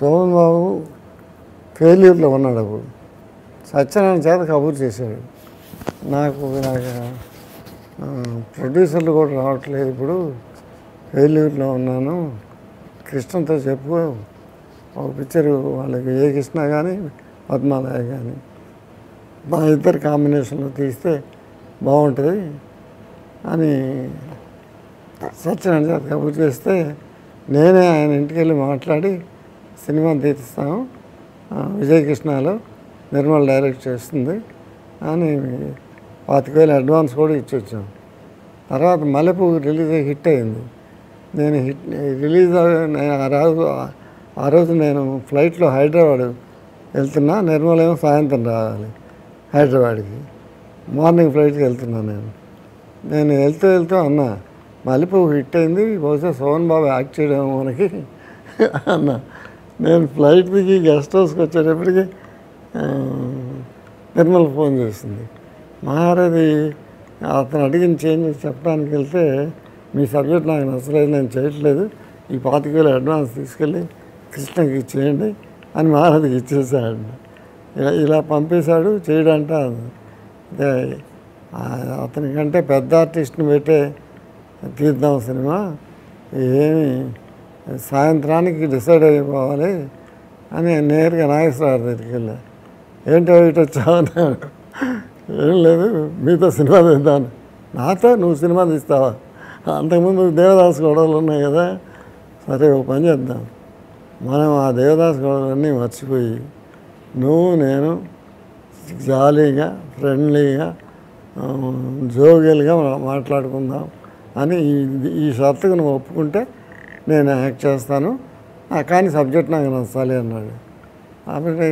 సోమన్ బాబు ఫెయిల్యూర్లో ఉన్నాడు. అప్పుడు సత్యనారాయణ చేత కబుర్ చేశాడు, నాకు ప్రొడ్యూసర్లు కూడా రావట్లేదు, ఇప్పుడు ఫెయిల్యూర్లో ఉన్నాను, కృష్ణతో చెప్పు ఒక పిక్చరు వాళ్ళకి, ఏ కృష్ణ కానీ పద్మాలయ కానీ మా ఇద్దరు కాంబినేషన్లో తీస్తే బాగుంటుంది అని సత్యనారాయణ చేత కబుర్ చేస్తే నేనే ఆయన ఇంటికి వెళ్ళి మాట్లాడి సినిమా తీస్తాను, విజయకృష్ణలో నిర్మల్ డైరెక్ట్ చేస్తుంది అని 25,000 అడ్వాన్స్ కూడా ఇచ్చొచ్చాం. తర్వాత మల్లెపూ రిలీజ్ అయ్యి హిట్ అయింది. నేను రిలీజ్ ఆ రోజు నేను ఫ్లైట్లో హైదరాబాద్ వెళ్తున్నా, నిర్మల్ ఏమో సాయంత్రం రావాలి హైదరాబాద్కి, మార్నింగ్ ఫ్లైట్కి వెళ్తున్నాను. నేను వెళ్తూ అన్నా, మల్లెపూ హిట్ అయింది, బహుశా సోమన్ బాబు యాక్ట్ చేయడం మనకి అన్నా. నేను ఫ్లైట్ దిగి గెస్ట్ హౌస్కి వచ్చేటప్పటికి నిర్మల్ ఫోన్ చేసింది, మహారథి అతను అడిగిన చేంజ్ చెప్పడానికి వెళ్తే మీ సబ్జెక్ట్ నాకు నచ్చలేదు, నేను చేయట్లేదు, ఈ 25,000 అడ్వాన్స్ తీసుకెళ్ళి కృష్ణకి ఇచ్చేయండి అని మహారథికి ఇచ్చేసాడు. ఇలా పంపేశాడు చేయడంట. అతనికంటే పెద్ద ఆర్టిస్ట్ని పెట్టే తీద్దాం సినిమా, ఏమి సాయంత్రానికి డిసైడ్ అయిపోవాలి అని నేరుగా నాగేశ్వరరావు దగ్గరికి వెళ్ళా. ఏంటో ఇటు వచ్చావు అన్నాడు. ఏం లేదు, మీతో సినిమా తీద్దాను. నాతో నువ్వు సినిమా తీస్తావా? అంతకుముందు దేవదాస్ గొడవలు ఉన్నాయి కదా, సరే ఒక పని చేద్దాం, మనం ఆ దేవదాస్ గొడవలన్నీ మర్చిపోయి నువ్వు నేను జాలీగా ఫ్రెండ్లీగా జోవియల్గా మాట్లాడుకుందాం అని ఈ షరతుకు నువ్వు ఒప్పుకుంటే నేను యాక్ట్ చేస్తాను, కానీ సబ్జెక్ట్ నాకు నచ్చాలి అన్నాడు. కాబట్టి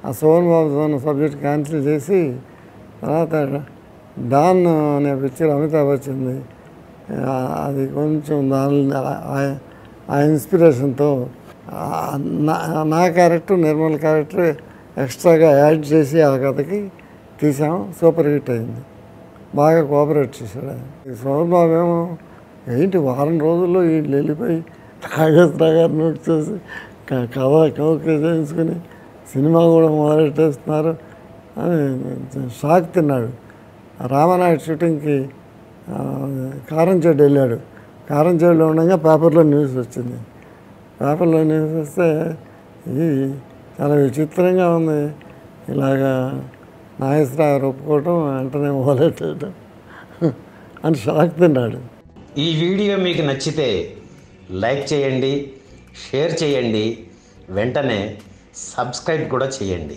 ఆ సోమన్ బాబు సబ్జెక్ట్ క్యాన్సిల్ చేసి తర్వాత డాన్ అనే పిక్చర్ అమితాబ్ వచ్చింది, అది కొంచెం దాని ఆ ఇన్స్పిరేషన్తో నా క్యారెక్టర్ నిర్మల్ క్యారెక్టర్ ఎక్స్ట్రాగా యాడ్ చేసి ఆ కథకి తీసాము. సూపర్ హిట్ అయింది, బాగా కోఆపరేట్ చేశాడు. సోమన్ బాబు ఏమో ఏంటి వారం రోజుల్లో వీళ్ళు వెళ్ళిపోయి నాగేశ్వరరావు గారిని నోట్ చేసి కథ కౌకే చేయించుకుని సినిమా కూడా మొదలెట్టేస్తున్నారు అని షాక్ తిన్నాడు. రామానాయుడు షూటింగ్కి కారంచేడు వెళ్ళాడు. కారంచేడులో ఉండగా పేపర్లో న్యూస్ వచ్చింది. పేపర్లో న్యూస్ వస్తే ఇది చాలా విచిత్రంగా ఉంది, ఇలాగా నాగేశ్వరరావు గారు ఒప్పుకోవటం వెంటనే మొదలెట్టడం అని షాక్ తిన్నాడు. ఈ వీడియో మీకు నచ్చితే లైక్ చేయండి, షేర్ చేయండి, వెంటనే సబ్స్క్రైబ్ కూడా చేయండి.